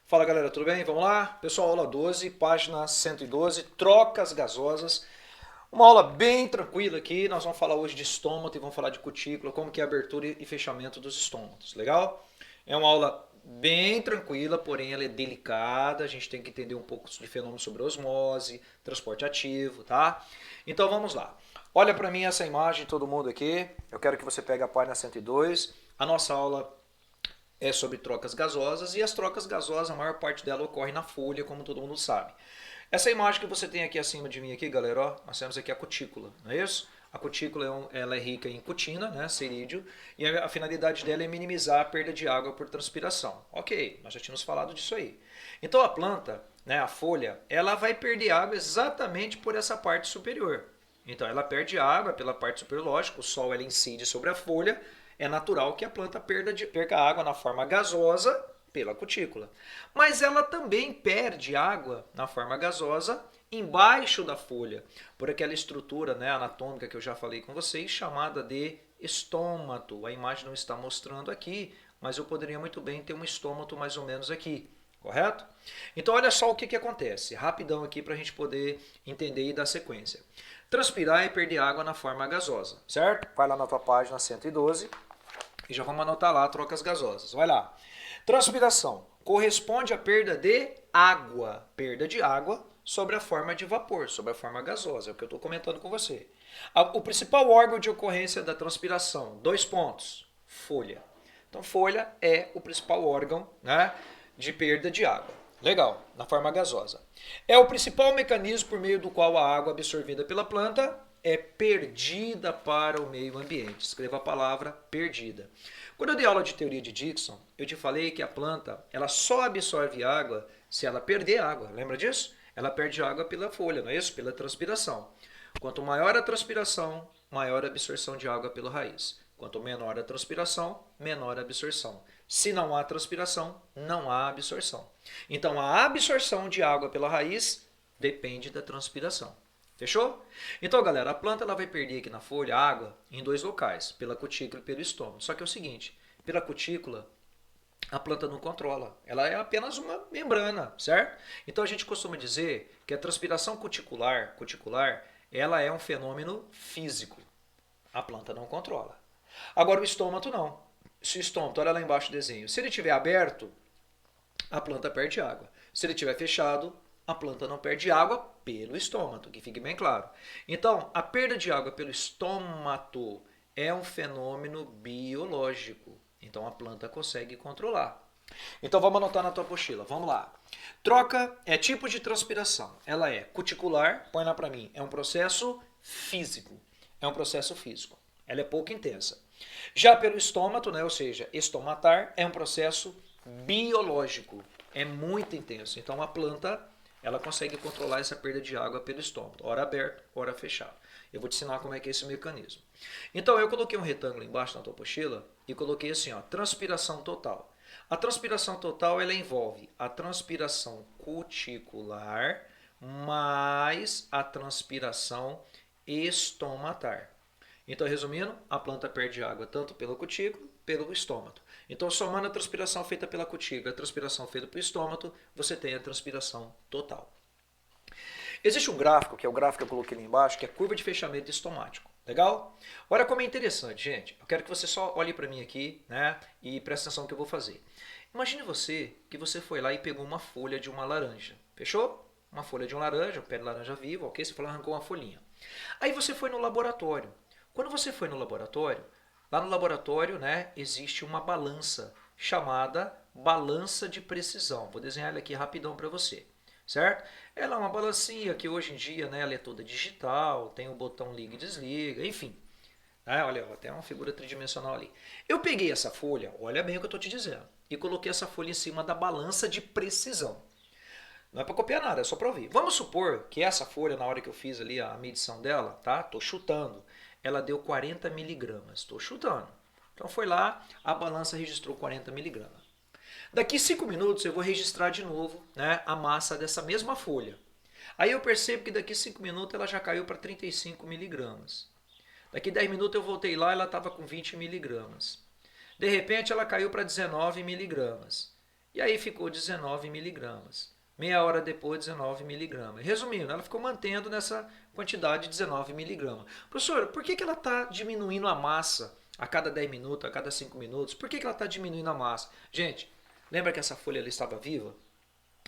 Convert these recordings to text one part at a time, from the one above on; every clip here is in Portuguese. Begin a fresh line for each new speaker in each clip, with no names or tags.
Fala galera, tudo bem? Vamos lá? Pessoal, aula 12, página 112, trocas gasosas. Uma aula bem tranquila aqui, nós vamos falar hoje de estômago e vamos falar de cutícula, como que é a abertura e fechamento dos estômagos, legal? É uma aula bem tranquila, porém ela é delicada, a gente tem que entender um pouco de fenômenos sobre osmose, transporte ativo, tá? Então vamos lá. Olha para mim essa imagem, todo mundo aqui, eu quero que você pegue a página 102, a nossa aula é sobre trocas gasosas e as trocas gasosas, a maior parte dela ocorre na folha, como todo mundo sabe. Essa imagem que você tem aqui acima de mim, aqui, galera, ó, nós temos aqui a cutícula, não é isso? A cutícula ela é rica em cutina, né, cerídeo, e a finalidade dela é minimizar a perda de água por transpiração. Ok, nós já tínhamos falado disso aí. Então a planta, né, a folha, ela vai perder água exatamente por essa parte superior. Então ela perde água pela parte superior, lógico, o sol ela incide sobre a folha, é natural que a planta perca água na forma gasosa pela cutícula. Mas ela também perde água na forma gasosa embaixo da folha, por aquela estrutura, né, anatômica que eu já falei com vocês, chamada de estômato. A imagem não está mostrando aqui, mas eu poderia muito bem ter um estômato mais ou menos aqui, correto? Então olha só o que acontece, rapidão aqui para a gente poder entender e dar sequência. Transpirar e perder água na forma gasosa, certo? Vai lá na tua página 112 e já vamos anotar lá trocas gasosas. Vai lá. Transpiração corresponde à perda de água. Perda de água sobre a forma de vapor, sobre a forma gasosa. É o que eu estou comentando com você. O principal órgão de ocorrência da transpiração, dois pontos, folha. Então, folha é o principal órgão, né, de perda de água. Legal, na forma gasosa. É o principal mecanismo por meio do qual a água absorvida pela planta é perdida para o meio ambiente. Escreva a palavra perdida. Quando eu dei aula de teoria de Dixon, eu te falei que a planta ela só absorve água se ela perder água. Lembra disso? Ela perde água pela folha, não é isso? Pela transpiração. Quanto maior a transpiração, maior a absorção de água pela raiz. Quanto menor a transpiração, menor a absorção. Se não há transpiração, não há absorção. Então a absorção de água pela raiz depende da transpiração. Fechou? Então, galera, a planta ela vai perder aqui na folha água em dois locais, pela cutícula e pelo estômago. Só que é o seguinte, pela cutícula, a planta não controla. Ela é apenas uma membrana, certo? Então a gente costuma dizer que a transpiração cuticular, ela é um fenômeno físico. A planta não controla. Agora o estômago não. Se o estômago, olha lá embaixo o desenho, se ele estiver aberto, a planta perde água. Se ele estiver fechado, a planta não perde água pelo estômago, que fique bem claro. Então, a perda de água pelo estômago é um fenômeno biológico. Então, a planta consegue controlar. Então, vamos anotar na tua apostila. Vamos lá. Troca é tipo de transpiração. Ela é cuticular, põe lá para mim, é um processo físico. É um processo físico. Ela é pouco intensa. Já pelo estômago, né, ou seja, estomatar, é um processo biológico. É muito intenso. Então, a planta ela consegue controlar essa perda de água pelo estômago, hora aberto, hora fechado. Eu vou te ensinar como é que é esse mecanismo. Então, eu coloquei um retângulo embaixo na tua apostila e coloquei assim, ó, transpiração total. A transpiração total ela envolve a transpiração cuticular mais a transpiração estomatar. Então, resumindo, a planta perde água tanto pelo cutículo, pelo estômago. Então, somando a transpiração feita pela cutícula e a transpiração feita pelo estômago, você tem a transpiração total. Existe um gráfico, que é o gráfico que eu coloquei ali embaixo, que é a curva de fechamento estomático. Legal? Olha como é interessante, gente. Eu quero que você só olhe para mim aqui, né, e preste atenção no que eu vou fazer. Imagine você que você foi lá e pegou uma folha de uma laranja. Fechou? Uma folha de uma laranja, um pé de laranja vivo, ok? Você falou, arrancou uma folhinha. Aí você foi no laboratório. Quando você foi no laboratório, lá no laboratório, né, existe uma balança chamada balança de precisão. Vou desenhar ela aqui rapidão para você, certo? Ela é uma balancinha que hoje em dia, né, ela é toda digital, tem o botão liga e desliga, enfim. Olha, até uma figura tridimensional ali. Eu peguei essa folha, olha bem o que eu estou te dizendo, e coloquei essa folha em cima da balança de precisão. Não é para copiar nada, é só para ouvir. Vamos supor que essa folha, na hora que eu fiz ali a medição dela, tá? Tô chutando. Ela deu 40 miligramas. Tô chutando. Então foi lá, a balança registrou 40 miligramas. Daqui 5 minutos eu vou registrar de novo, né, a massa dessa mesma folha. Aí eu percebo que daqui 5 minutos ela já caiu para 35 miligramas. Daqui 10 minutos eu voltei lá, ela estava com 20 miligramas. De repente ela caiu para 19 miligramas. E aí ficou 19 miligramas. Meia hora depois, 19 miligramas. Resumindo, ela ficou mantendo nessa quantidade de 19 miligramas. Professor, por que ela está diminuindo a massa a cada 10 minutos, a cada 5 minutos? Por que ela está diminuindo a massa? Gente, lembra que essa folha ali estava viva?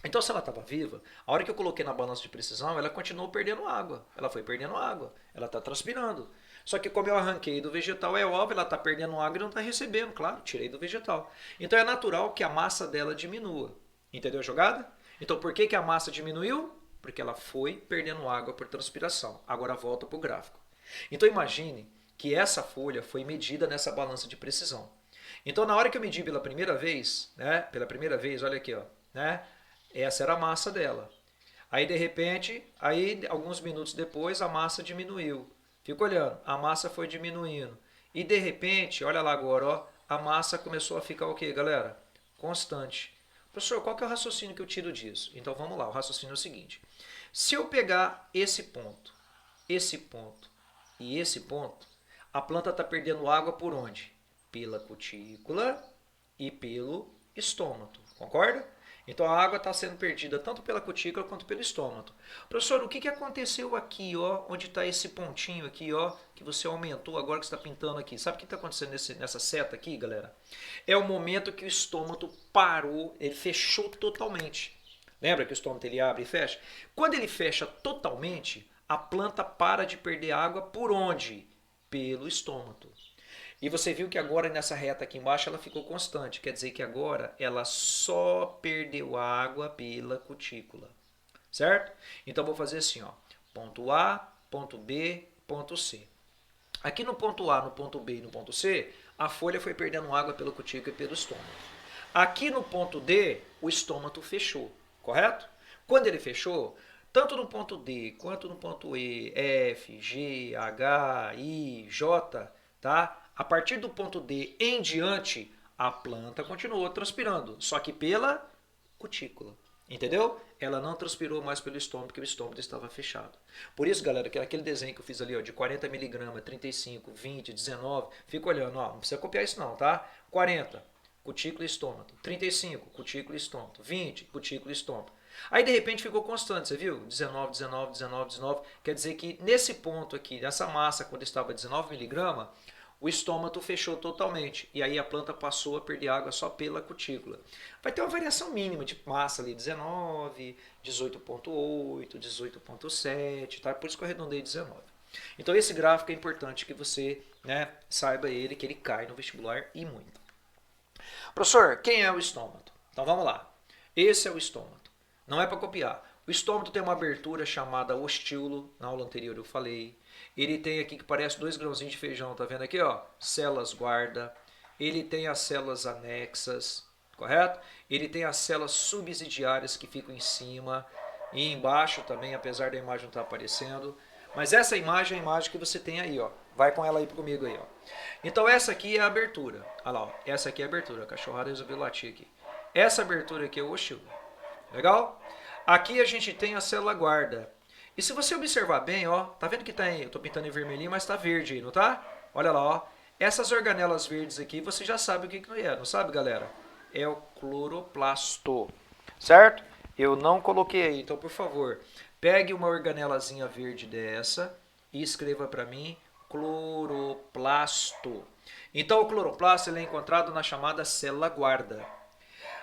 Então, se ela estava viva, a hora que eu coloquei na balança de precisão, ela continuou perdendo água. Ela foi perdendo água. Ela está transpirando. Só que como eu arranquei do vegetal, é óbvio, ela está perdendo água e não está recebendo. Claro, tirei do vegetal. Então, é natural que a massa dela diminua. Entendeu a jogada? Então, por que a massa diminuiu? Porque ela foi perdendo água por transpiração. Agora volta para o gráfico. Então, imagine que essa folha foi medida nessa balança de precisão. Então, na hora que eu medi pela primeira vez, olha aqui, ó, né? Essa era a massa dela. Aí, de repente, alguns minutos depois, a massa diminuiu. Fica olhando, a massa foi diminuindo. E, de repente, olha lá agora, ó, a massa começou a ficar o quê, galera? Constante. Professor, qual que é o raciocínio que eu tiro disso? Então, vamos lá, o raciocínio é o seguinte. Se eu pegar esse ponto e esse ponto, a planta está perdendo água por onde? Pela cutícula e pelo estômago, concorda? Então a água está sendo perdida tanto pela cutícula quanto pelo estômago. Professor, o que aconteceu aqui, ó, onde está esse pontinho aqui, ó, que você aumentou agora que você está pintando aqui? Sabe o que está acontecendo nessa seta aqui, galera? É o momento que o estômago parou, ele fechou totalmente. Lembra que o estômago ele abre e fecha? Quando ele fecha totalmente, a planta para de perder água por onde? Pelo estômago. E você viu que agora nessa reta aqui embaixo ela ficou constante. Quer dizer que agora ela só perdeu água pela cutícula. Certo? Então vou fazer assim, ó. Ponto A, ponto B, ponto C. Aqui no ponto A, no ponto B e no ponto C, a folha foi perdendo água pela cutícula e pelo estômago. Aqui no ponto D, o estômago fechou. Correto? Quando ele fechou, tanto no ponto D quanto no ponto E, F, G, H, I, J, tá? A partir do ponto D em diante, a planta continuou transpirando, só que pela cutícula. Entendeu? Ela não transpirou mais pelo estômago, porque o estômago estava fechado. Por isso, galera, que aquele desenho que eu fiz ali, ó, de 40 miligramas, 35, 20, 19, fica olhando, ó, não precisa copiar isso não, tá? 40, cutícula e estômago. 35, cutícula e estômago. 20, cutícula e estômago. Aí, de repente, ficou constante, você viu? 19, 19, 19, 19. Quer dizer que nesse ponto aqui, nessa massa, quando estava 19 miligramas, o estômago fechou totalmente. E aí a planta passou a perder água só pela cutícula. Vai ter uma variação mínima de massa ali, 19, 18,8, 18,7, tá? Por isso que eu arredondei 19. Então esse gráfico é importante que você, né, saiba ele, que ele cai no vestibular e muito. Professor, quem é o estômago? Então vamos lá. Esse é o estômago. Não é para copiar. O estômago tem uma abertura chamada ostíolo, na aula anterior eu falei. Ele tem aqui que parece 2 grãozinhos de feijão, tá vendo aqui, ó? Células guarda. Ele tem as células anexas, correto? Ele tem as células subsidiárias que ficam em cima e embaixo também, apesar da imagem não estar aparecendo. Mas essa imagem é a imagem que você tem aí, ó. Vai com ela aí comigo aí, ó. Então essa aqui é a abertura. Olha lá, ó. Essa aqui é a abertura. A cachorrada resolveu latir aqui. Essa abertura aqui é o ostíolo. Legal? Aqui a gente tem a célula guarda. E se você observar bem, ó, tá vendo que tá eu tô pintando em vermelhinho, mas tá verde aí, não tá? Olha lá, ó. Essas organelas verdes aqui, você já sabe o que é, não sabe, galera? É o cloroplasto, certo? Eu não coloquei aí, então, por favor, pegue uma organelazinha verde dessa e escreva para mim cloroplasto. Então, o cloroplasto ele é encontrado na chamada célula guarda.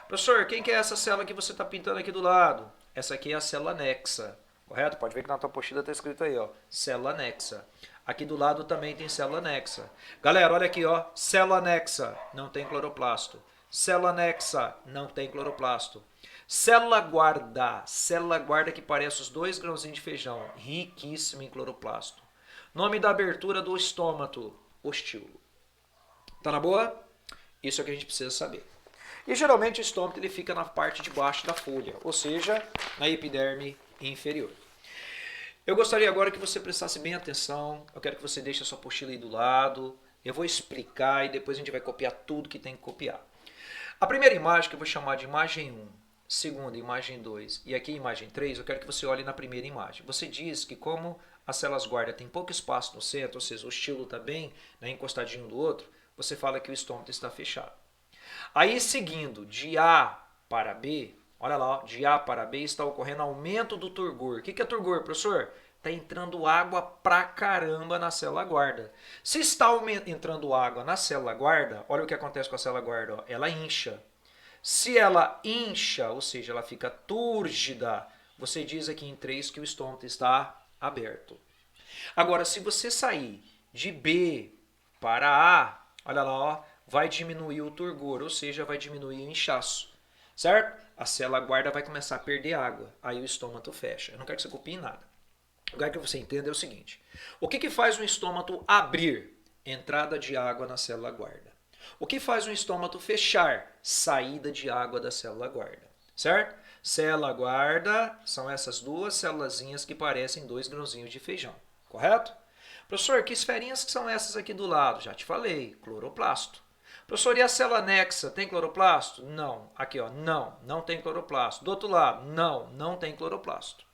Professor, quem que é essa célula que você está pintando aqui do lado? Essa aqui é a célula anexa. Correto? Pode ver que na tua apostila está escrito aí, ó, célula anexa. Aqui do lado também tem célula anexa. Galera, olha aqui, ó, célula anexa, não tem cloroplasto. Célula anexa, não tem cloroplasto. Célula guarda que parece os 2 grãozinhos de feijão, riquíssima em cloroplasto. Nome da abertura do estômago, ostíolo. Tá na boa? Isso é o que a gente precisa saber. E geralmente o estômago ele fica na parte de baixo da folha, ou seja, na epiderme inferior. Eu gostaria agora que você prestasse bem atenção, eu quero que você deixe a sua apostila aí do lado, eu vou explicar e depois a gente vai copiar tudo que tem que copiar. A primeira imagem que eu vou chamar de imagem 1, segunda, imagem 2 e aqui imagem 3, eu quero que você olhe na primeira imagem. Você diz que como as células guarda tem pouco espaço no centro, ou seja, o estilo está bem, né, encostadinho do outro, você fala que o estômago está fechado. Aí seguindo, de A para B, olha lá, ó, de A para B está ocorrendo aumento do turgor. O que é turgor, professor? Está entrando água pra caramba na célula guarda. Se está entrando água na célula guarda, olha o que acontece com a célula guarda, ó, ela incha. Se ela incha, ou seja, ela fica túrgida, você diz aqui em 3 que o estômago está aberto. Agora, se você sair de B para A, olha lá, ó, vai diminuir o turgor, ou seja, vai diminuir o inchaço, certo? A célula guarda vai começar a perder água, aí o estômago fecha. Eu não quero que você copie nada. O que eu quero que você entenda é o seguinte: o que faz um estômago abrir? Entrada de água na célula guarda. O que faz um estômago fechar? Saída de água da célula guarda, certo? Célula guarda são essas duas célulazinhas que parecem 2 grãozinhos de feijão, correto? Professor, que esferinhas que são essas aqui do lado? Já te falei, cloroplasto. Professor, e a célula anexa tem cloroplasto? Não. Aqui, ó, não tem cloroplasto. Do outro lado, não tem cloroplasto.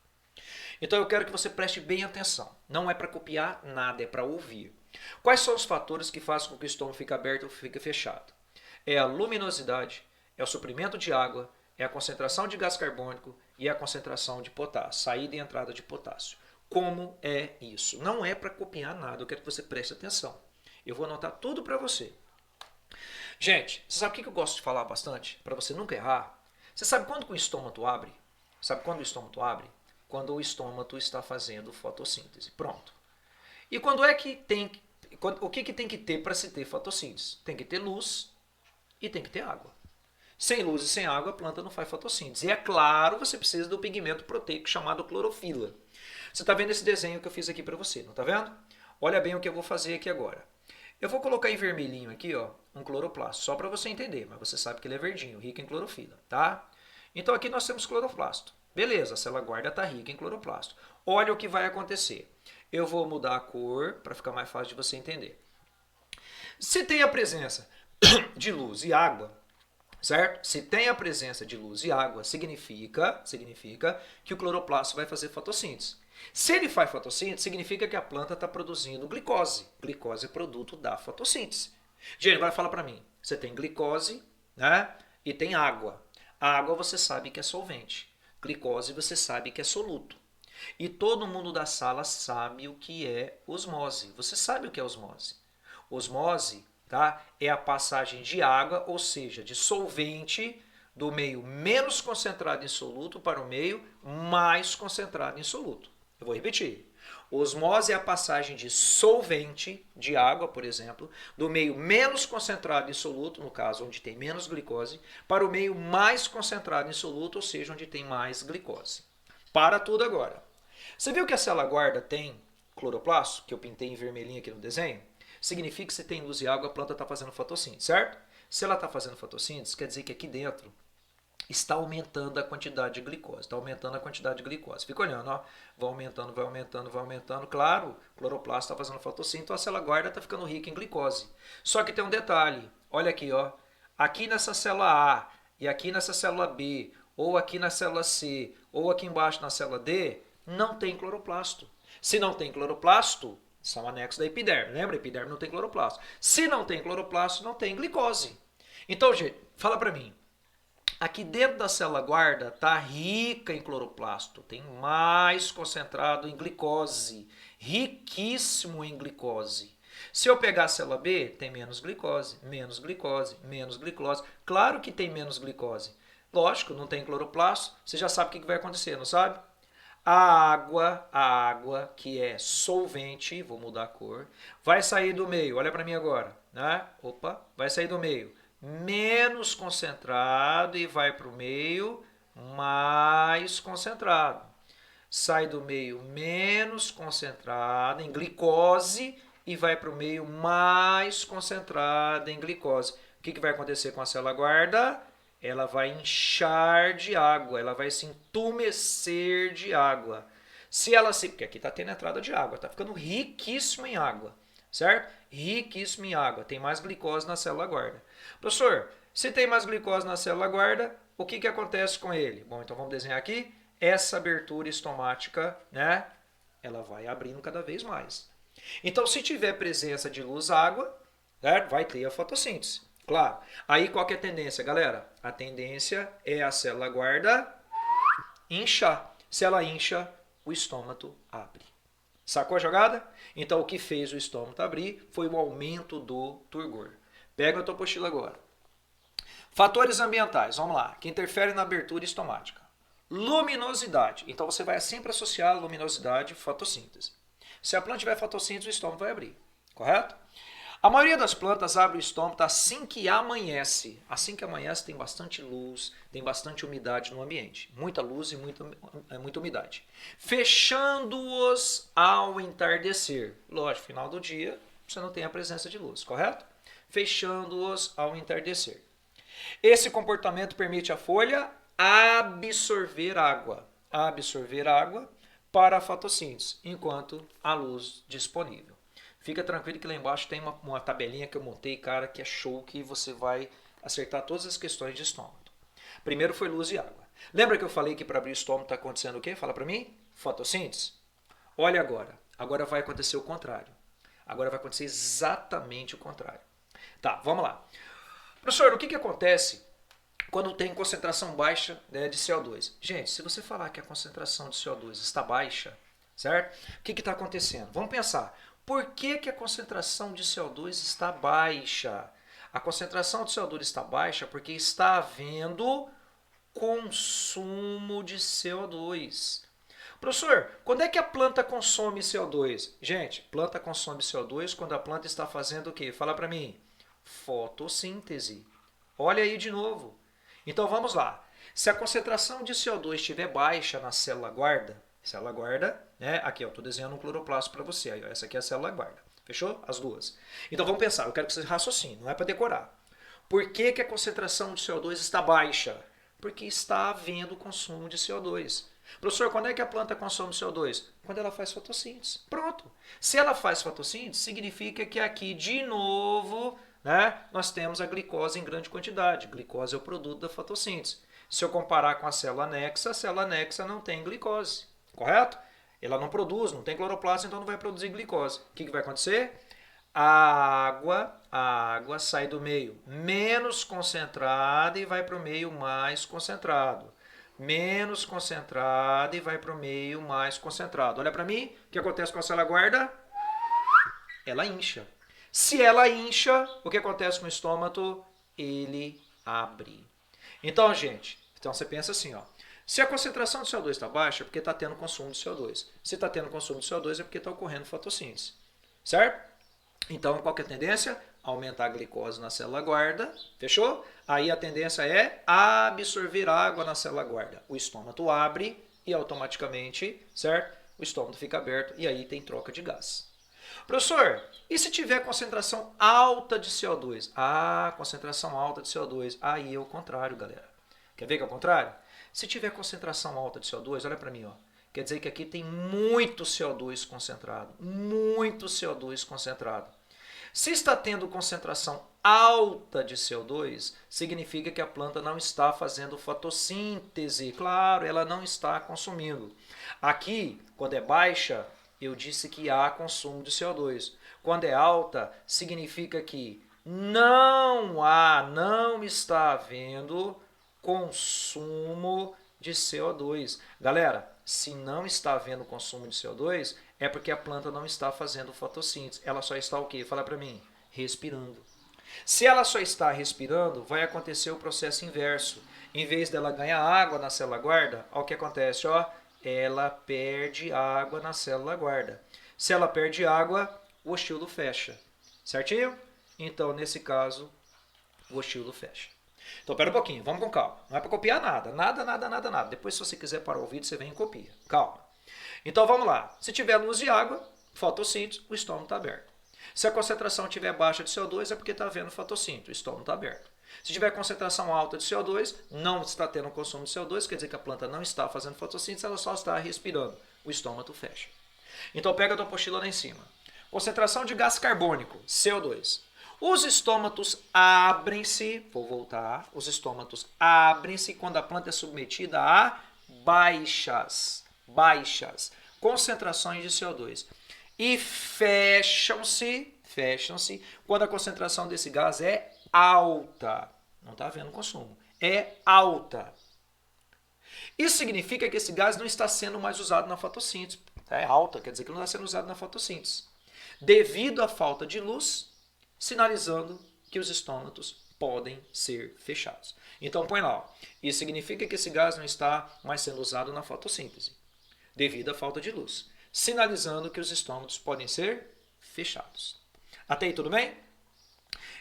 Então eu quero que você preste bem atenção. Não é para copiar nada, é para ouvir. Quais são os fatores que fazem com que o estômago fique aberto ou fique fechado? É a luminosidade, é o suprimento de água, é a concentração de gás carbônico e a concentração de potássio, saída e entrada de potássio. Como é isso? Não é para copiar nada, eu quero que você preste atenção. Eu vou anotar tudo para você. Gente, você sabe o que eu gosto de falar bastante? Para você nunca errar. Você sabe quando que o estômago abre? Sabe quando o estômago abre? Quando o estômago está fazendo fotossíntese. Pronto. E quando é que tem... O que tem que ter para se ter fotossíntese? Tem que ter luz e tem que ter água. Sem luz e sem água, a planta não faz fotossíntese. E é claro, você precisa do pigmento proteico chamado clorofila. Você está vendo esse desenho que eu fiz aqui para você, não está vendo? Olha bem o que eu vou fazer aqui agora. Eu vou colocar em vermelhinho aqui, ó, um cloroplasto, só para você entender, mas você sabe que ele é verdinho, rico em clorofila, tá? Então aqui nós temos cloroplasto. Beleza, a célula guarda está rica em cloroplasto. Olha o que vai acontecer. Eu vou mudar a cor para ficar mais fácil de você entender. Se tem a presença de luz e água, certo? Se tem a presença de luz e água, significa que o cloroplasto vai fazer fotossíntese. Se ele faz fotossíntese, significa que a planta está produzindo glicose. Glicose é produto da fotossíntese. Gente, agora fala para mim. Você tem glicose, né? E tem água. A água você sabe que é solvente. Glicose você sabe que é soluto. E todo mundo da sala sabe o que é osmose. Você sabe o que é osmose? Osmose, tá? É a passagem de água, ou seja, de solvente do meio menos concentrado em soluto para o meio mais concentrado em soluto. Eu vou repetir. Osmose é a passagem de solvente, de água, por exemplo, do meio menos concentrado em soluto, no caso, onde tem menos glicose, para o meio mais concentrado em soluto, ou seja, onde tem mais glicose. Para tudo agora. Você viu que a célula guarda tem cloroplasto, que eu pintei em vermelhinho aqui no desenho? Significa que se tem luz e água, a planta está fazendo fotossíntese, certo? Se ela está fazendo fotossíntese, quer dizer que aqui dentro está aumentando a quantidade de glicose. Está aumentando a quantidade de glicose. Fica olhando, ó. Vai aumentando, vai aumentando, vai aumentando. Claro, o cloroplasto está fazendo fotossíntese, então a célula guarda está ficando rica em glicose. Só que tem um detalhe. Olha aqui, ó. Aqui nessa célula A e aqui nessa célula B, ou aqui na célula C, ou aqui embaixo na célula D, não tem cloroplasto. Se não tem cloroplasto, são anexos da epiderme. Lembra? A epiderme não tem cloroplasto. Se não tem cloroplasto, não tem glicose. Então, gente, fala para mim. Aqui dentro da célula guarda está rica em cloroplasto, tem mais concentrado em glicose, riquíssimo em glicose. Se eu pegar a célula B, tem menos glicose, menos glicose, menos glicose. Claro que tem menos glicose. Lógico, não tem cloroplasto, você já sabe o que vai acontecer, não sabe? A água que é solvente, vou mudar a cor, vai sair do meio, olha para mim agora, né? Opa, vai sair do meio menos concentrado e vai para o meio mais concentrado. Sai do meio menos concentrado em glicose e vai para o meio mais concentrado em glicose. O que vai acontecer com a célula guarda? Ela vai inchar de água, ela vai se entumecer de água. Se ela se... Porque aqui está tendo entrada de água, está ficando riquíssimo em água, certo? Riquíssimo em água, tem mais glicose na célula guarda. Professor, se tem mais glicose na célula guarda, o que acontece com ele? Bom, então vamos desenhar aqui. Essa abertura estomática, né? Ela vai abrindo cada vez mais. Então, se tiver presença de luz água, certo? Vai ter a fotossíntese. Claro. Aí qual que é a tendência, galera? A tendência é a célula guarda inchar. Se ela incha, o estômago abre. Sacou a jogada? Então o que fez o estômago abrir foi o aumento do turgor. Pega a tua apostila agora. Fatores ambientais, vamos lá, que interferem na abertura estomática. Luminosidade. Então você vai sempre associar a luminosidade e fotossíntese. Se a planta tiver fotossíntese, o estômago vai abrir. Correto? A maioria das plantas abre o estômago assim que amanhece. Assim que amanhece tem bastante luz, tem bastante umidade no ambiente. Muita luz e muita umidade. Fechando-os ao entardecer. Lógico, final do dia você não tem a presença de luz, correto? Fechando-os ao entardecer. Esse comportamento permite à folha absorver água para a fotossíntese, enquanto há luz disponível. Fica tranquilo que lá embaixo tem uma tabelinha que eu montei, cara, que é show, que você vai acertar todas as questões de estômago. Primeiro foi luz e água. Lembra que eu falei que para abrir o estômago está acontecendo o quê? Fala para mim. Fotossíntese. Olha agora. Agora vai acontecer o contrário. Agora vai acontecer exatamente o contrário. Tá, vamos lá. Professor, o que acontece quando tem concentração baixa, né, de CO2? Gente, se você falar que a concentração de CO2 está baixa, certo? O que está acontecendo? Vamos pensar. Por que a concentração de CO2 está baixa? A concentração de CO2 está baixa porque está havendo consumo de CO2. Professor, quando é que a planta consome CO2? Gente, planta consome CO2 quando a planta está fazendo o quê? Fala para mim. Fotossíntese. Olha aí de novo. Então vamos lá. Se a concentração de CO2 estiver baixa na célula guarda, né? Aqui eu estou desenhando um cloroplasto para você. Aí, ó, essa aqui é a célula guarda. Fechou? As duas. Então vamos pensar. Eu quero que vocês raciocinem. Não é para decorar. Por que a concentração de CO2 está baixa? Porque está havendo consumo de CO2. Professor, quando é que a planta consome CO2? Quando ela faz fotossíntese. Pronto. Se ela faz fotossíntese, significa que aqui de novo, né, nós temos a glicose em grande quantidade. Glicose é o produto da fotossíntese. Se eu comparar com a célula anexa não tem glicose. Correto? Ela não produz, não tem cloroplasto, então não vai produzir glicose. O que vai acontecer? A água sai do meio menos concentrada e vai para o meio mais concentrado. Menos concentrada e vai para o meio mais concentrado. Olha para mim, o que acontece com a célula guarda? Ela incha. Se ela incha, o que acontece com o estômago? Ele abre. Então, gente, você pensa assim, ó. Se a concentração de CO2 está baixa, é porque está tendo consumo de CO2. Se está tendo consumo de CO2, é porque está ocorrendo fotossíntese. Certo? Então, qual que é a tendência? Aumentar a glicose na célula guarda. Fechou? Aí a tendência é absorver água na célula guarda. O estômago abre e automaticamente, certo? O estômago fica aberto e aí tem troca de gás. Professor, e se tiver concentração alta de CO2? Ah, concentração alta de CO2. Aí é o contrário, galera. Quer ver que é o contrário? Se tiver concentração alta de CO2, olha para mim, ó. Quer dizer que aqui tem muito CO2 concentrado. Muito CO2 concentrado. Se está tendo concentração alta de CO2, significa que a planta não está fazendo fotossíntese. Claro, ela não está consumindo. Aqui, quando é baixa, eu disse que há consumo de CO2. Quando é alta, significa que não está havendo consumo de CO2. Galera, se não está havendo consumo de CO2, é porque a planta não está fazendo fotossíntese. Ela só está o quê? Fala para mim. Respirando. Se ela só está respirando, vai acontecer o processo inverso. Em vez dela ganhar água na célula guarda, olha o que acontece, ó. Ela perde água na célula guarda. Se ela perde água, o ostilo fecha. Certinho? Então, nesse caso, o ostilo fecha. Então, pera um pouquinho, vamos com calma. Não é para copiar nada. Nada. Depois, se você quiser parar o vídeo, você vem e copia. Calma. Então, vamos lá. Se tiver luz de água, fotossíntese, o estômago está aberto. Se a concentração estiver baixa de CO2, é porque está havendo fotossíntese, o estômago está aberto. Se tiver concentração alta de CO2, não está tendo consumo de CO2, quer dizer que a planta não está fazendo fotossíntese, ela só está respirando. O estômago fecha. Então, pega a tua apostila lá em cima. Concentração de gás carbônico, CO2. Os estômatos abrem-se, vou voltar, os estômatos abrem-se quando a planta é submetida a baixas concentrações de CO2. E fecham-se quando a concentração desse gás é alta. Não está havendo consumo. É alta. Isso significa que esse gás não está sendo mais usado na fotossíntese. É alta, quer dizer que não está sendo usado na fotossíntese. Devido à falta de luz, sinalizando que os estômatos podem ser fechados. Então põe lá, ó. Isso significa que esse gás não está mais sendo usado na fotossíntese, devido à falta de luz, sinalizando que os estômatos podem ser fechados. Até aí tudo bem?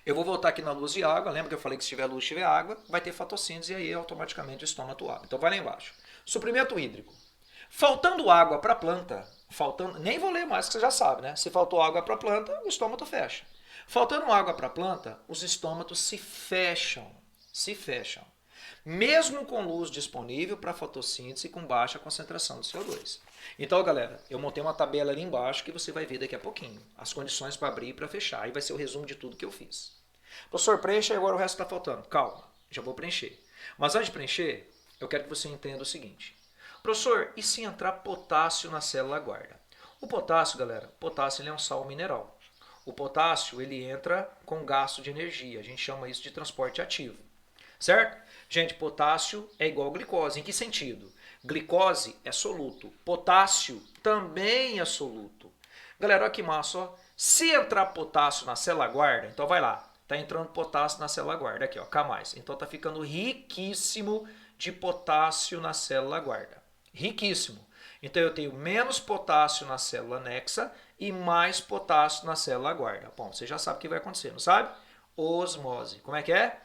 Eu vou voltar aqui na luz e água. Lembra que eu falei que se tiver luz e tiver água, vai ter fotossíntese e aí automaticamente o estômato abre. Então vai lá embaixo. Suprimento hídrico. Faltando água para a planta, nem vou ler mais, que você já sabe, né? Se faltou água para a planta, o estômato fecha. Faltando água para a planta, os estômatos se fecham. Se fecham. Mesmo com luz disponível para fotossíntese com baixa concentração de CO2. Então, galera, eu montei uma tabela ali embaixo que você vai ver daqui a pouquinho. As condições para abrir e para fechar. Aí vai ser o resumo de tudo que eu fiz. Professor, preencha e agora o resto está faltando. Calma, já vou preencher. Mas antes de preencher, eu quero que você entenda o seguinte. Professor, e se entrar potássio na célula guarda? O potássio, galera, potássio ele é um sal mineral. O potássio ele entra com gasto de energia. A gente chama isso de transporte ativo. Certo? Gente, potássio é igual a glicose. Em que sentido? Glicose é soluto. Potássio também é soluto. Galera, olha que massa. Ó. Se entrar potássio na célula guarda, então vai lá. Está entrando potássio na célula guarda. Aqui, ó, K+. Então está ficando riquíssimo de potássio na célula guarda. Riquíssimo. Então eu tenho menos potássio na célula anexa e mais potássio na célula guarda. Bom, você já sabe o que vai acontecer, não sabe? Osmose. Como é que é?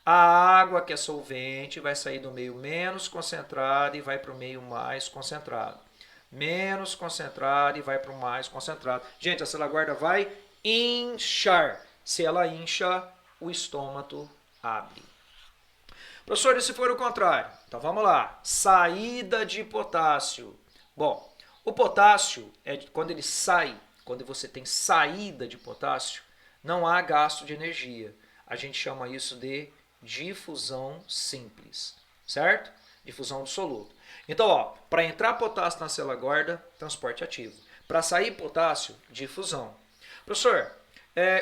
A água que é solvente vai sair do meio menos concentrado e vai para o meio mais concentrado. Menos concentrado e vai para o mais concentrado. Gente, a célula guarda vai inchar. Se ela incha, o estômato abre. Professor, e se for o contrário? Então vamos lá. Saída de potássio. Bom, o potássio, quando ele sai, quando você tem saída de potássio, não há gasto de energia. A gente chama isso de difusão simples, certo? Difusão do soluto. Então, ó, para entrar potássio na célula guarda, transporte ativo. Para sair potássio, difusão. Professor,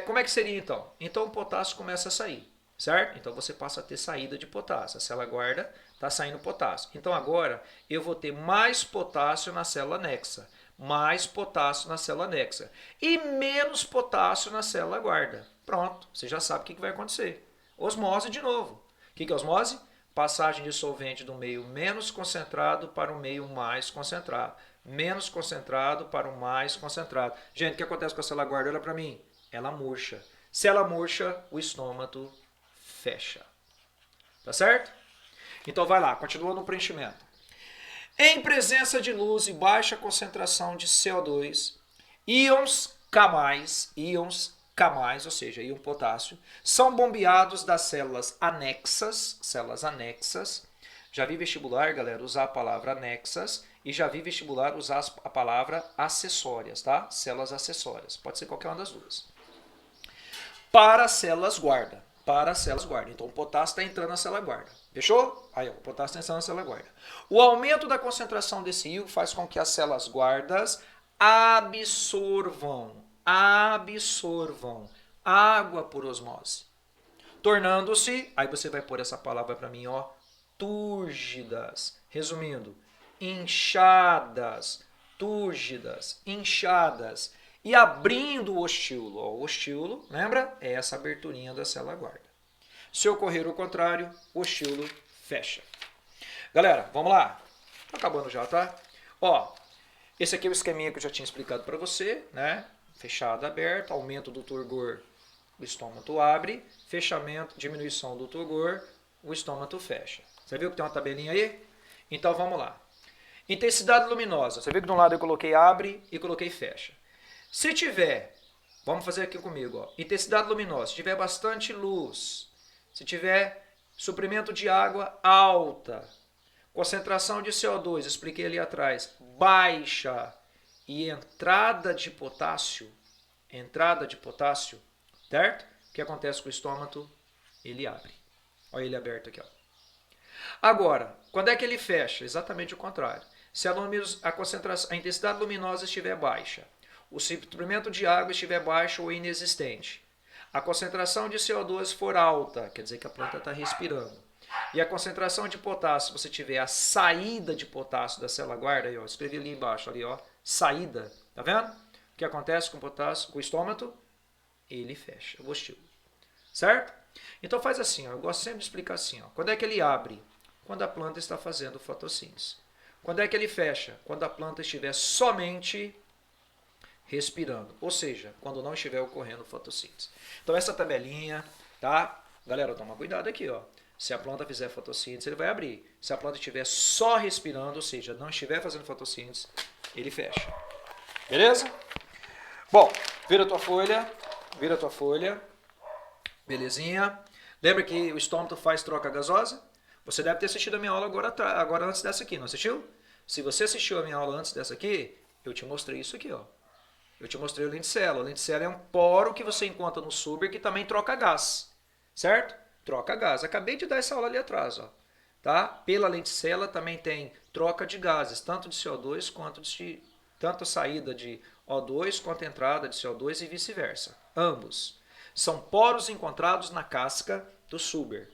como é que seria então? Então o potássio começa a sair, certo? Então você passa a ter saída de potássio. A célula guarda está saindo potássio. Então agora eu vou ter mais potássio na célula anexa, mais potássio na célula anexa e menos potássio na célula guarda. Pronto, você já sabe o que vai acontecer. Osmose de novo. O que é osmose? Passagem de solvente do meio menos concentrado para o meio mais concentrado. Menos concentrado para o mais concentrado. Gente, o que acontece com a célula guarda? Olha para mim. Ela murcha. Se ela murcha, o estômato fecha. Tá certo? Então vai lá, continua no preenchimento. Em presença de luz e baixa concentração de CO2, íons K+, ou seja, íon potássio, são bombeados das células anexas. Já vi vestibular, galera, usar a palavra anexas e já vi vestibular usar a palavra acessórias, tá? Células acessórias. Pode ser qualquer uma das duas. Para células guarda. Então o potássio está entrando na célula guarda. Fechou? Aí, ó, o potássio está entrando na célula guarda. O aumento da concentração desse íon faz com que as células guardas absorvam água por osmose, tornando-se, aí você vai pôr essa palavra para mim, ó, túrgidas. Resumindo, inchadas, e abrindo o ostíolo. Ó, o ostíolo, lembra? É essa aberturinha da célula guarda. Se ocorrer o contrário, o ostíolo fecha. Galera, vamos lá. Tá acabando já, tá? Ó, esse aqui é o esqueminha que eu já tinha explicado para você, né? Fechado, aberto, aumento do turgor, o estômato abre, fechamento, diminuição do turgor, o estômato fecha. Você viu que tem uma tabelinha aí? Então vamos lá. Intensidade luminosa. Você viu que de um lado eu coloquei abre e coloquei fecha. Se tiver, vamos fazer aqui comigo, ó, intensidade luminosa, se tiver bastante luz, se tiver suprimento de água alta, concentração de CO2, expliquei ali atrás, baixa, e entrada de potássio, certo? O que acontece com o estômato? Ele abre. Olha ele aberto aqui, ó. Agora, quando é que ele fecha? Exatamente o contrário. Se a intensidade luminosa estiver baixa, o suprimento de água estiver baixo ou inexistente, A concentração de CO2 for alta, quer dizer que a planta está respirando. E a concentração de potássio, se você tiver a saída de potássio da célula guarda, aí, ó, escrevi ali embaixo, ali, ó, saída, tá vendo? O que acontece com o potássio, com o estômago? Ele fecha o vestíbulo, certo? Então faz assim, ó, eu gosto sempre de explicar assim, ó, quando é que ele abre? Quando a planta está fazendo fotossíntese. Quando é que ele fecha? Quando a planta estiver somente respirando, ou seja, quando não estiver ocorrendo fotossíntese. Então essa tabelinha, tá? Galera, toma cuidado aqui, ó. Se a planta fizer fotossíntese, ele vai abrir. Se a planta estiver só respirando, ou seja, não estiver fazendo fotossíntese, ele fecha. Beleza? Bom, vira a tua folha. Belezinha? Lembra que o estômago faz troca gasosa? Você deve ter assistido a minha aula agora antes dessa aqui, não assistiu? Se você assistiu a minha aula antes dessa aqui, eu te mostrei isso aqui, ó. Eu te mostrei o lenticela. O lenticela é um poro que você encontra no Suber que também troca gás, certo? Troca gás. Acabei de dar essa aula ali atrás, ó. Tá? Pela lenticela também tem troca de gases, tanto de CO2 quanto de tanto a saída de O2 quanto a entrada de CO2 e vice-versa. Ambos são poros encontrados na casca do Suber.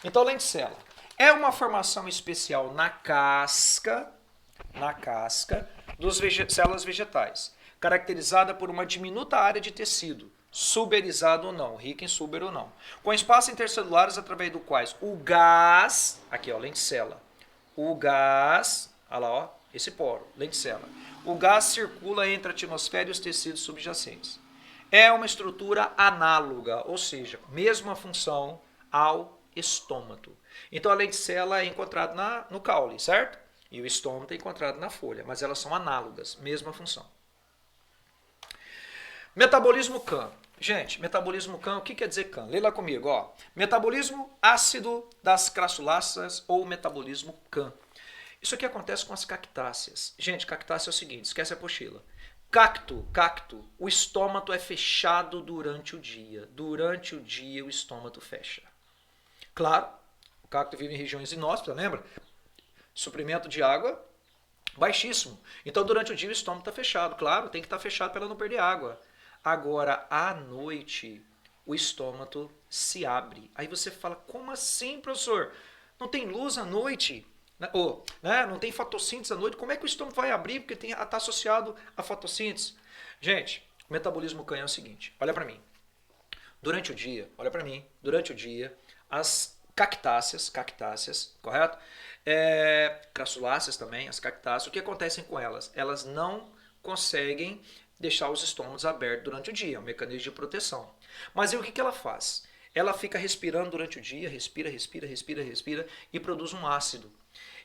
Então, lenticela é uma formação especial na casca das células vegetais, caracterizada por uma diminuta área de tecido, suberizado ou não, rica em suber ou não, com espaços intercelulares através do quais o gás, aqui ó, lenticela, o gás, olha lá ó, esse poro, lenticela, o gás circula entre a atmosfera e os tecidos subjacentes. É uma estrutura análoga, ou seja, mesma função ao estômago. Então a lenticela é encontrada no caule, certo? E o estômago é encontrado na folha, mas elas são análogas, mesma função. Metabolismo CAM. Gente, metabolismo CAM, o que quer dizer CAM? Lê lá comigo, ó. Metabolismo ácido das crassuláceas ou metabolismo CAM. Isso aqui acontece com as cactáceas. Gente, cactácea é o seguinte, esquece a apostila. Cacto, o estômago é fechado durante o dia. Durante o dia o estômago fecha. Claro, o cacto vive em regiões inóspitas, lembra? Suprimento de água baixíssimo. Então durante o dia o estômago está fechado. Claro, tem que estar fechado para ela não perder água. Agora, à noite, o estômago se abre. Aí você fala, como assim, professor? Não tem luz à noite? Ou, né? Não tem fotossíntese à noite? Como é que o estômago vai abrir? Porque está associado à fotossíntese. Gente, o metabolismo CAM é o seguinte. Olha para mim. Durante o dia, olha para mim. Durante o dia, as cactáceas, correto? Crassuláceas também, as cactáceas. O que acontece com elas? Elas não conseguem deixar os estômagos abertos durante o dia, é um mecanismo de proteção. Mas e o que ela faz? Ela fica respirando durante o dia, respira e produz um ácido.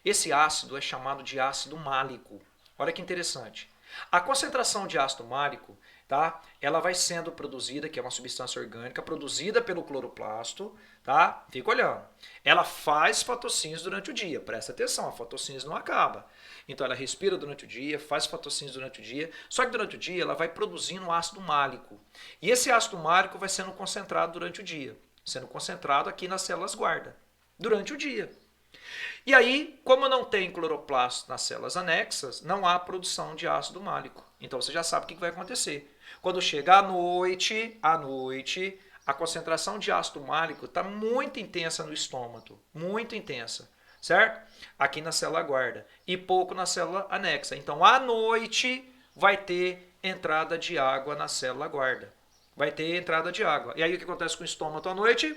Esse ácido é chamado de ácido málico. Olha que interessante. A concentração de ácido málico, tá? Ela vai sendo produzida, que é uma substância orgânica, produzida pelo cloroplasto, tá? Fica olhando. Ela faz fotossíntese durante o dia. Presta atenção, a fotossíntese não acaba. Então ela respira durante o dia, faz fotossíntese durante o dia, só que durante o dia ela vai produzindo ácido málico. E esse ácido málico vai sendo concentrado durante o dia, sendo concentrado aqui nas células guarda, durante o dia. E aí, como não tem cloroplasto nas células anexas, não há produção de ácido málico. Então você já sabe o que vai acontecer. Quando chega à noite, a concentração de ácido málico está muito intensa no estômago, muito intensa, certo? Aqui na célula guarda e pouco na célula anexa. Então, à noite vai ter entrada de água na célula guarda. Vai ter entrada de água. E aí o que acontece com o estômago à noite?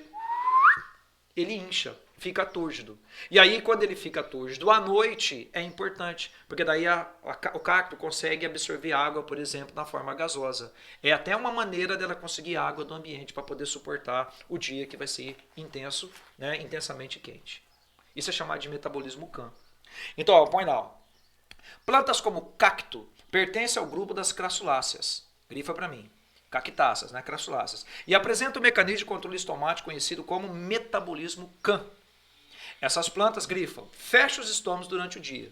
Ele incha, fica túrgido. E aí, quando ele fica túrgido à noite, é importante, porque daí o cacto consegue absorver água, por exemplo, na forma gasosa. É até uma maneira dela conseguir água do ambiente para poder suportar o dia que vai ser intenso, né, intensamente quente. Isso é chamado de metabolismo CAM. Então, ó, põe lá. Ó. Plantas como cacto pertencem ao grupo das crassuláceas. Grifa para mim. Cactáceas, né, crassuláceas. E apresenta um mecanismo de controle estomático conhecido como metabolismo CAM. Essas plantas, grifam, fecham os estômagos durante o dia.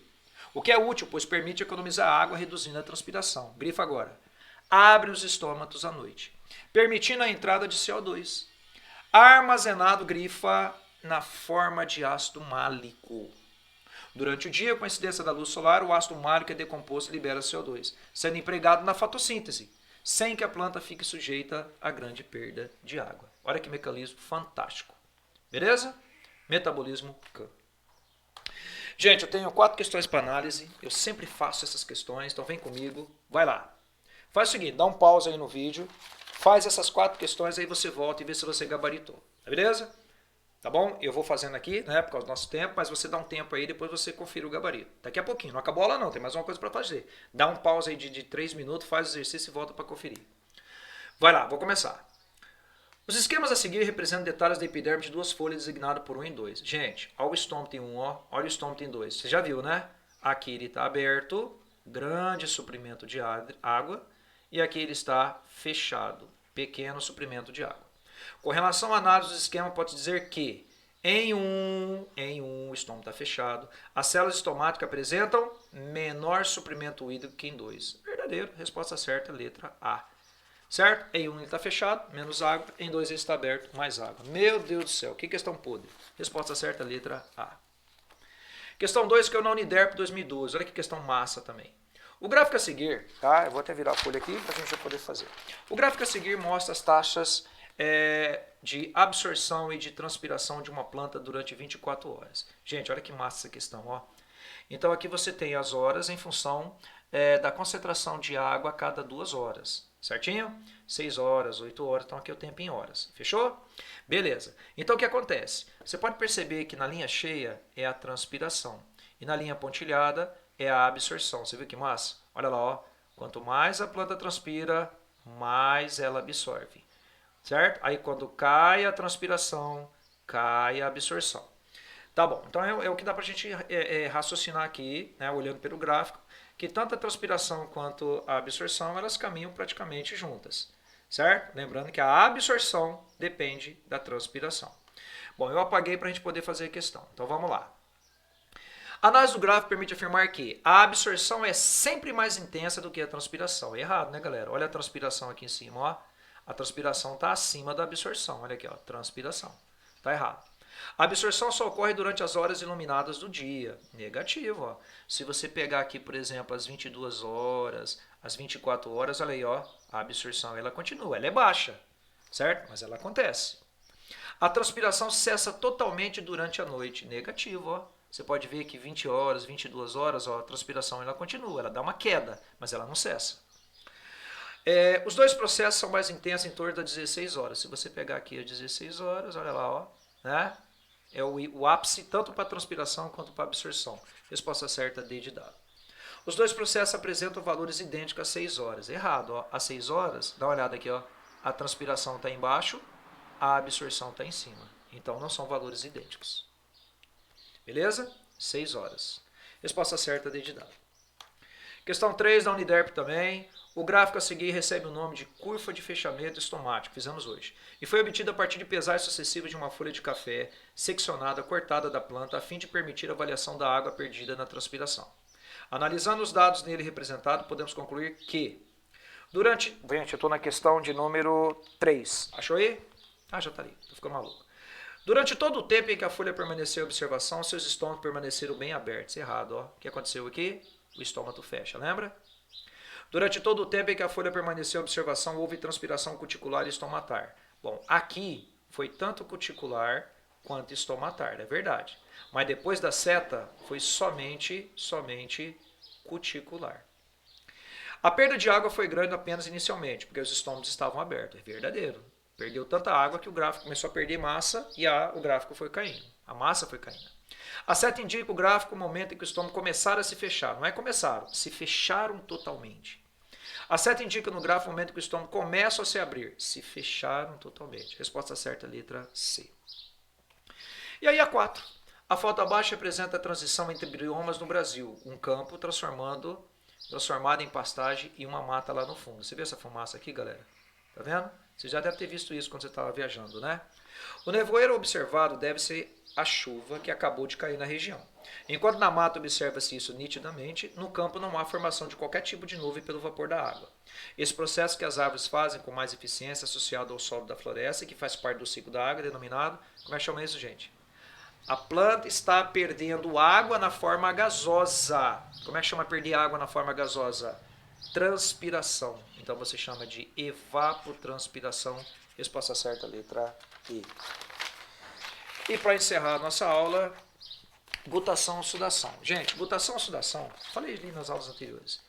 O que é útil, pois permite economizar água, reduzindo a transpiração. Grifa agora. Abre os estômagos à noite, permitindo a entrada de CO2. Armazenado, grifa, na forma de ácido málico. Durante o dia, com a incidência da luz solar, o ácido málico é decomposto e libera CO2, sendo empregado na fotossíntese. sem que a planta fique sujeita a grande perda de água. Olha que mecanismo fantástico. Beleza? Metabolismo K. Gente, eu tenho 4 questões para análise. Eu sempre faço essas questões, então vem comigo. Vai lá. Faz o seguinte, dá um pause aí no vídeo. Faz essas 4 questões, aí você volta e vê se você gabaritou. Tá beleza? Tá bom? Eu vou fazendo aqui, né, por causa do nosso tempo, mas você dá um tempo aí, depois você confira o gabarito. Daqui a pouquinho, não acabou a aula não, tem mais uma coisa para fazer. Dá um pause aí de 3 minutos, faz o exercício e volta para conferir. Vai lá, vou começar. Os esquemas a seguir representam detalhes da epiderme de 2 folhas designadas por 1 e 2. Gente, olha o estômago tem 1, ó, olha o estômago tem 2. Você já viu, né? Aqui ele está aberto, grande suprimento de água, e aqui ele está fechado, pequeno suprimento de água. Com relação à análise do esquema, pode dizer que em um o estômago está fechado, as células estomáticas apresentam menor suprimento hídrico que em 2. Verdadeiro, resposta certa, letra A. Certo? Em 1 ele está fechado, menos água, em 2 ele está aberto, mais água. Meu Deus do céu, que questão podre. Resposta certa, letra A. Questão 2, que é o na Uniderp 2012. Olha que questão massa também. O gráfico a seguir, tá? Eu vou até virar a folha aqui para a gente poder fazer. O gráfico a seguir mostra as taxas de absorção e de transpiração de uma planta durante 24 horas. Gente, olha que massa essa questão, ó. Então aqui você tem as horas em função da concentração de água a cada 2 horas, certinho? 6 horas, 8 horas, então aqui é o tempo em horas, fechou? Beleza. Então o que acontece? Você pode perceber que na linha cheia é a transpiração e na linha pontilhada é a absorção. Você viu que massa? Olha lá, ó. Quanto mais a planta transpira, mais ela absorve. Certo? Aí quando cai a transpiração, cai a absorção. Tá bom, então é o que dá pra gente raciocinar aqui, né, olhando pelo gráfico, que tanto a transpiração quanto a absorção, elas caminham praticamente juntas. Certo? Lembrando que a absorção depende da transpiração. Bom, eu apaguei para a gente poder fazer a questão. Então vamos lá. A análise do gráfico permite afirmar que a absorção é sempre mais intensa do que a transpiração. É errado, né, galera? Olha a transpiração aqui em cima, ó. A transpiração está acima da absorção. Olha aqui, ó, transpiração. Está errado. A absorção só ocorre durante as horas iluminadas do dia. Negativo, ó. Se você pegar aqui, por exemplo, as 22 horas, as 24 horas, olha aí, ó, a absorção ela continua. Ela é baixa, certo? Mas ela acontece. A transpiração cessa totalmente durante a noite. Negativo, ó. Você pode ver que 20 horas, 22 horas, ó, a transpiração ela continua. Ela dá uma queda, mas ela não cessa. Os 2 processos são mais intensos em torno das 16 horas. Se você pegar aqui as 16 horas, olha lá, ó, né? É o ápice tanto para a transpiração quanto para a absorção. Resposta certa, D de dado. Os 2 processos apresentam valores idênticos às 6 horas. Errado, ó. Às 6 horas, dá uma olhada aqui, ó. A transpiração está embaixo, a absorção está em cima. Então não são valores idênticos. Beleza? 6 horas. Resposta certa, D de dado. Questão 3 da Uniderp também. O gráfico a seguir recebe o nome de curva de fechamento estomático, fizemos hoje, e foi obtido a partir de pesagens sucessivas de uma folha de café seccionada, cortada da planta, a fim de permitir a avaliação da água perdida na transpiração. Analisando os dados nele representados, podemos concluir que durante... Gente, eu estou na questão de número 3. Achou aí? Ah, já está ali. Estou ficando maluco. Durante todo o tempo em que a folha permaneceu em observação, seus estômagos permaneceram bem abertos. Errado, ó. O que aconteceu aqui? O estômago fecha, lembra? Durante todo o tempo em que a folha permaneceu em observação, houve transpiração cuticular e estomatar. Bom, aqui foi tanto cuticular quanto estomatar, é verdade. Mas depois da seta, foi somente cuticular. A perda de água foi grande apenas inicialmente, porque os estômagos estavam abertos. É verdadeiro. Perdeu tanta água que o gráfico começou a perder massa e o gráfico foi caindo. A massa foi caindo. A seta indica o gráfico o momento em que o estômago começaram a se fechar. Não é começaram, se fecharam totalmente. A seta indica no gráfico o momento em que o estômago começa a se abrir. Se fecharam totalmente. Resposta certa, letra C. E aí a 4. A foto abaixo representa a transição entre biomas no Brasil. Um campo transformado em pastagem e uma mata lá no fundo. Você vê essa fumaça aqui, galera? Tá vendo? Você já deve ter visto isso quando você estava viajando, né? O nevoeiro observado deve ser a chuva que acabou de cair na região. Enquanto na mata observa-se isso nitidamente, no campo não há formação de qualquer tipo de nuvem pelo vapor da água. Esse processo que as árvores fazem com mais eficiência associado ao solo da floresta, que faz parte do ciclo da água, denominado... Como é que chama isso, gente? A planta está perdendo água na forma gasosa. Como é que chama perder água na forma gasosa? transpiração. Então você chama de evapotranspiração. Resposta certa, letra E. E para encerrar a nossa aula, gutação e sudação. Gente, gutação e sudação, falei ali nas aulas anteriores,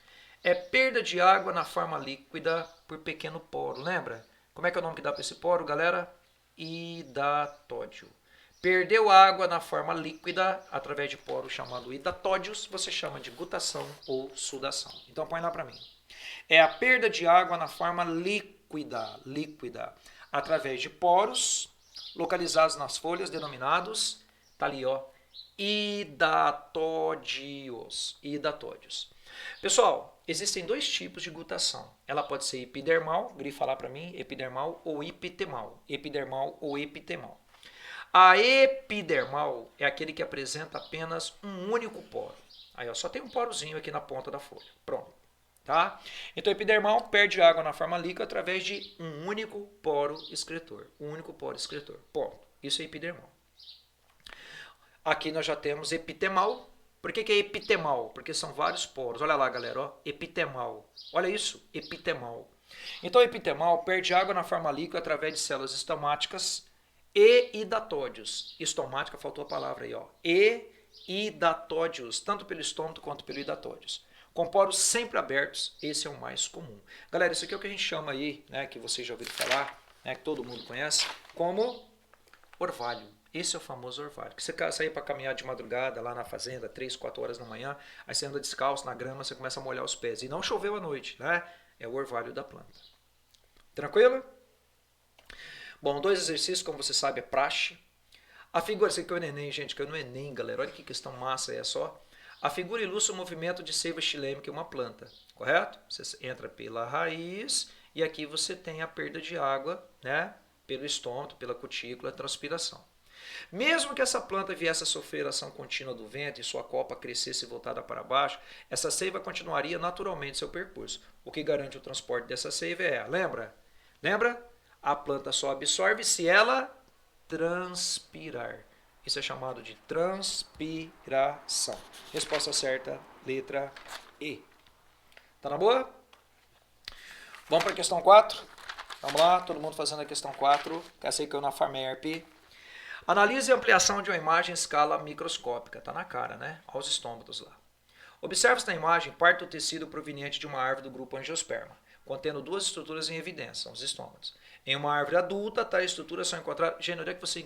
é perda de água na forma líquida por pequeno poro. Lembra? Como é que é o nome que dá para esse poro, galera? Hidatódio. Perdeu água na forma líquida através de poro chamado hidatódios, você chama de gutação ou sudação. Então põe lá para mim. É a perda de água na forma líquida, através de poros localizados nas folhas, denominados, tá ali, ó, hidatódios. Pessoal, existem dois tipos de gutação. Ela pode ser epidermal, grifa lá para mim, epidermal ou epitemal. A epidermal é aquele que apresenta apenas um único poro. Aí, ó, só tem um porozinho aqui na ponta da folha. Pronto. Tá? Então, epidermal perde água na forma líquida através de um único poro excretor. Ponto. Isso é epidermal. Aqui nós já temos epitemal. Por que é epitemal? Porque são vários poros. Olha lá, galera, ó, epitemal. Olha isso, epitemal. Então, epitemal perde água na forma líquida através de células estomáticas e hidatódios. Estomática, faltou a palavra aí, ó. E hidatódios, tanto pelo estômago quanto pelo hidatódios. Com poros sempre abertos, esse é o mais comum. Galera, isso aqui é o que a gente chama aí, né, que vocês já ouviram falar, né, que todo mundo conhece, como orvalho. Esse é o famoso orvalho. Que você sair para caminhar de madrugada lá na fazenda, 3, 4 horas da manhã, aí você anda descalço na grama, você começa a molhar os pés. E não choveu à noite, né? É o orvalho da planta. Tranquilo? Bom, 2 exercícios, como você sabe, é praxe. A figura, você caiu no Enem, gente, caiu no Enem, galera. Olha que questão massa é só. A figura ilustra o movimento de seiva xilêmica em uma planta, correto? Você entra pela raiz e aqui você tem a perda de água, né? Pelo estômago, pela cutícula, a transpiração. Mesmo que essa planta viesse a sofrer a ação contínua do vento e sua copa crescesse voltada para baixo, essa seiva continuaria naturalmente seu percurso. O que garante o transporte dessa seiva é, lembra? A planta só absorve se ela transpirar. Isso é chamado de transpiração. Resposta certa, letra E. Tá na boa? Vamos para a questão 4? Vamos lá, todo mundo fazendo a questão 4. Essa aí caiu na FAMERP. Analise a ampliação de uma imagem em escala microscópica. Tá na cara, né? Olha os estômatos lá. Observe-se na imagem parte do tecido proveniente de uma árvore do grupo Angiosperma, contendo 2 estruturas em evidência, os estômatos. Em uma árvore adulta, tais estruturas são encontradas... Gente, onde é que você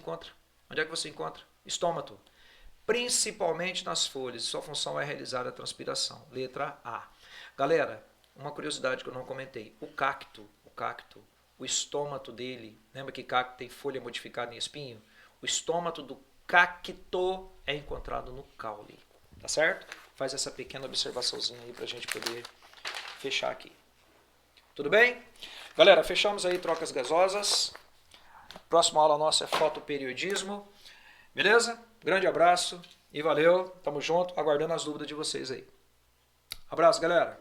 encontra? Estômato. Principalmente nas folhas. Sua função é realizar a transpiração. Letra A. Galera, uma curiosidade que eu não comentei. O cacto, o estômato dele, lembra que cacto tem folha modificada em espinho? O estômato do cacto é encontrado no caule. Tá certo? Faz essa pequena observaçãozinha aí pra gente poder fechar aqui. Tudo bem? Galera, fechamos aí trocas gasosas. Próxima aula nossa é fotoperiodismo. Beleza? Grande abraço e valeu. Tamo junto, aguardando as dúvidas de vocês aí. Abraço, galera.